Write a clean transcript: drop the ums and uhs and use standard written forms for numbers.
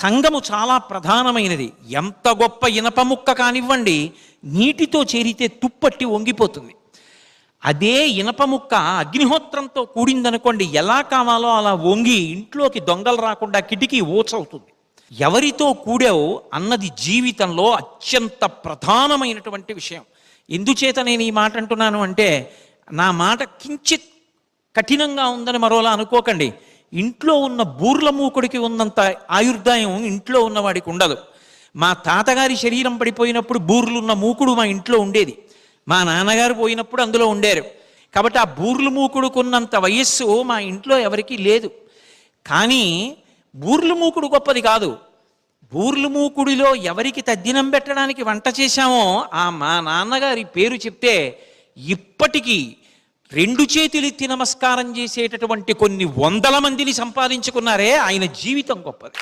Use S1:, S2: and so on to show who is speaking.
S1: సంగము చాలా ప్రధానమైనది. ఎంత గొప్ప ఇనప ముక్క కానివ్వండి, నీటితో చేరితే తుప్పట్టి వంగిపోతుంది. అదే ఇనప ముక్క అగ్నిహోత్రంతో కూడిందనుకోండి, ఎలా కావాలో అలా వంగి ఇంట్లోకి దొంగలు రాకుండా కిటికీ ఊచవుతుంది. ఎవరితో కూడావు అన్నది జీవితంలో అత్యంత ప్రధానమైనటువంటి విషయం. ఎందుచేత నేను ఈ మాట అంటున్నాను అంటే, నా మాట కించిత్ కఠినంగా ఉందని మరోలా అనుకోకండి. ఇంట్లో ఉన్న బూర్ల మూకుడికి ఉన్నంత ఆయుర్దాయం ఇంట్లో ఉన్నవాడికి ఉండదు. మా తాతగారి శరీరం పడిపోయినప్పుడు బూర్లున్న మూకుడు మా ఇంట్లో ఉండేది. మా నాన్నగారు పోయినప్పుడు అందులో ఉండారు. కాబట్టి ఆ బూర్లు మూకుడుకున్నంత వయస్సు మా ఇంట్లో ఎవరికీ లేదు. కానీ బూర్లు మూకుడు గొప్పది కాదు. బూర్లు మూకుడిలో ఎవరికి తద్దినం పెట్టడానికి వంట చేశామో ఆ మా నాన్నగారి పేరు చెప్తే ఇప్పటికీ 2 చేతులెత్తి నమస్కారం చేసేటటువంటి కొన్ని వందల మందిని సంపాదించుకున్నారే, ఆయన జీవితం గొప్పది.